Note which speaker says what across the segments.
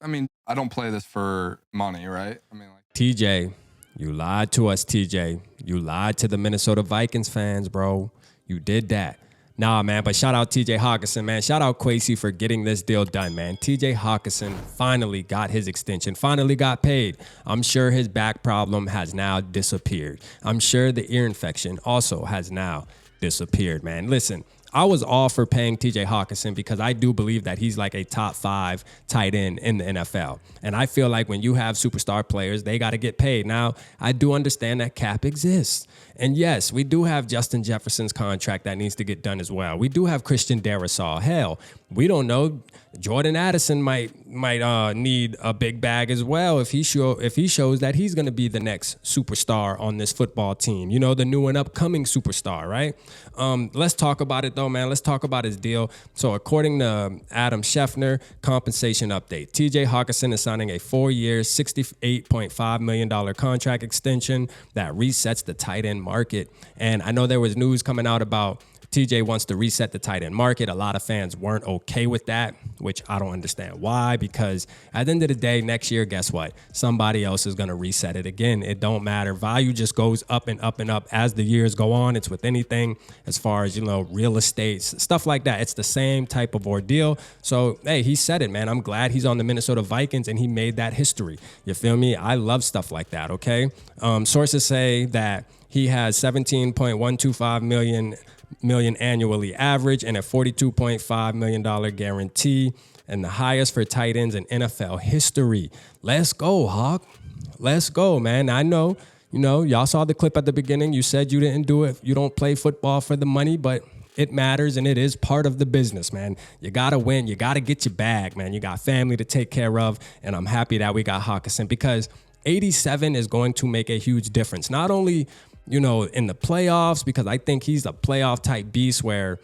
Speaker 1: I mean, I don't play this for money, right? I mean, like,
Speaker 2: TJ, you lied to us, TJ. You lied to the Minnesota Vikings fans, bro. You did that. Nah, man, but shout out TJ Hockenson, man. Shout out Kwesi for getting this deal done, man. TJ Hockenson finally got his extension, finally got paid. I'm sure his back problem has now disappeared. I'm sure the ear infection also has now disappeared, man. Listen, I was all for paying TJ Hockenson because I do believe that he's like a top 5 tight end in the NFL. And I feel like when you have superstar players, they got to get paid. Now, I do understand that cap exists. And yes, we do have Justin Jefferson's contract that needs to get done as well. We do have Christian Darrisaw. Hell, we don't know. Jordan Addison might need a big bag as well if he shows that he's going to be the next superstar on this football team. You know, the new and upcoming superstar, right? Let's talk about it though, man. Let's talk about his deal. So according to Adam Scheffner, compensation update. TJ Hockenson is signing a 4-year, $68.5 million contract extension that resets the tight end market. And I know there was news coming out about TJ wants to reset the tight end market. A lot of fans weren't okay with that, which I don't understand why, because at the end of the day, next year, guess what? Somebody else is going to reset it again. It don't matter. Value just goes up and up and up as the years go on. It's with anything as far as, you know, real estate, stuff like that. It's the same type of ordeal. So, hey, he said it, man. I'm glad he's on the Minnesota Vikings and he made that history. You feel me? I love stuff like that, okay? Sources say that he has $17.125 million annually average and a $42.5 million guarantee, and the highest for tight ends in NFL history. Let's go, Hawk. Let's go, man. I know, you know, y'all saw the clip at the beginning. You said you didn't do it. You don't play football for the money, but it matters and it is part of the business, man. You got to win. You got to get your bag, man. You got family to take care of, and I'm happy that we got Hockenson because 87 is going to make a huge difference. Not only, you know, in the playoffs, because I think he's a playoff type beast where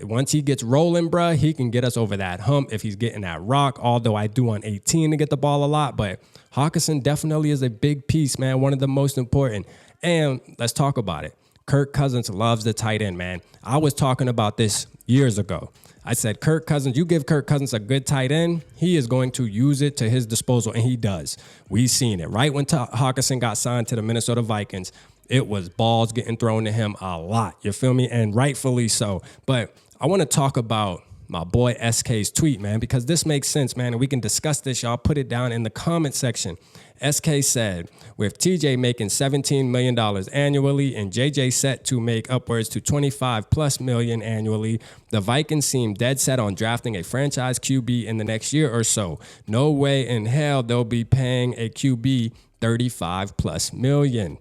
Speaker 2: once he gets rolling, bruh, he can get us over that hump if he's getting that rock, although I do want 18 to get the ball a lot. But Hockenson definitely is a big piece, man, one of the most important. And let's talk about it. Kirk Cousins loves the tight end, man. I was talking about this years ago. I said, Kirk Cousins, you give Kirk Cousins a good tight end, he is going to use it to his disposal, and he does. We've seen it. Right when Hockenson got signed to the Minnesota Vikings, it was balls getting thrown to him a lot. You feel me? And rightfully so. But I want to talk about my boy SK's tweet, man, because this makes sense, man. And we can discuss this. Y'all put it down in the comment section. SK said, with TJ making $17 million annually and JJ set to make upwards to $25+ million annually, the Vikings seem dead set on drafting a franchise QB in the next year or so. No way in hell they'll be paying a QB $35+ million.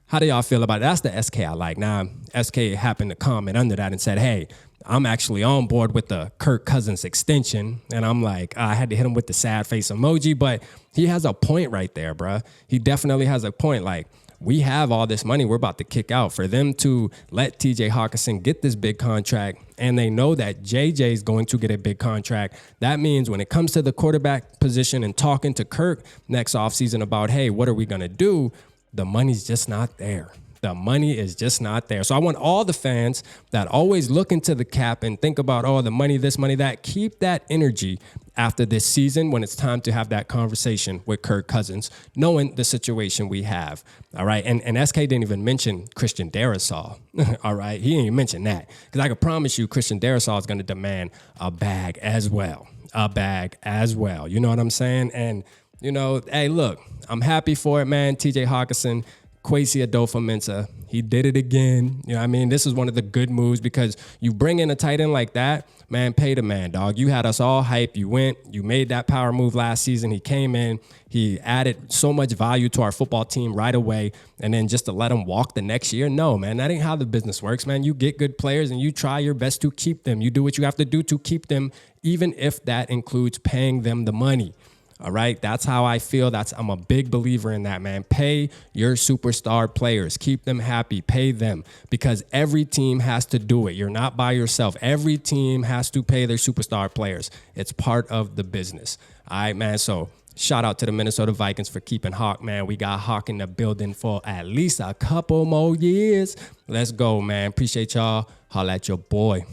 Speaker 2: How do y'all feel about it? That's the SK I like. Now, SK happened to comment under that and said, hey, I'm actually on board with the Kirk Cousins extension. And I'm like, I had to hit him with the sad face emoji, but he has a point right there, bruh. He definitely has a point. Like, we have all this money we're about to kick out. For them to let TJ Hockenson get this big contract, and they know that JJ is going to get a big contract, that means when it comes to the quarterback position and talking to Kirk next offseason about, hey, what are we going to do? The money's just not there. The money is just not there. So I want all the fans that always look into the cap and think about, oh, the money, this, money, that, keep that energy after this season when it's time to have that conversation with Kirk Cousins, knowing the situation we have. All right. And SK didn't even mention Christian Darrisaw. All right. He didn't even mention that because I can promise you Christian Darrisaw is going to demand a bag as well. A bag as well. You know what I'm saying? And, you know, hey, look, I'm happy for it, man. TJ Hockenson, Kwesi Adolfo-Mensah, he did it again. You know what I mean? This is one of the good moves because you bring in a tight end like that, man, pay the man, dog. You had us all hype. You went, you made that power move last season. He came in, he added so much value to our football team right away. And then just to let him walk the next year, no, man, that ain't how the business works, man. You get good players and you try your best to keep them. You do what you have to do to keep them, even if that includes paying them the money. All right. That's how I feel. I'm a big believer in that, man. Pay your superstar players. Keep them happy. Pay them because every team has to do it. You're not by yourself. Every team has to pay their superstar players. It's part of the business. All right, man. So shout out to the Minnesota Vikings for keeping Hawk, man. We got Hawk in the building for at least a couple more years. Let's go, man. Appreciate y'all. Holla at your boy.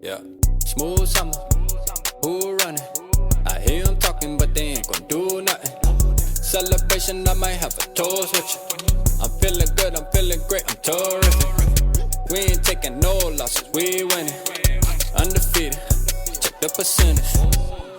Speaker 3: Yeah, smooth summer, who running? I hear them talking, but they ain't gon' do nothing. Celebration, I might have a toast with you. I'm feeling good, I'm feeling great, I'm terrific. We ain't taking no losses, we winning. Undefeated, check the percentage.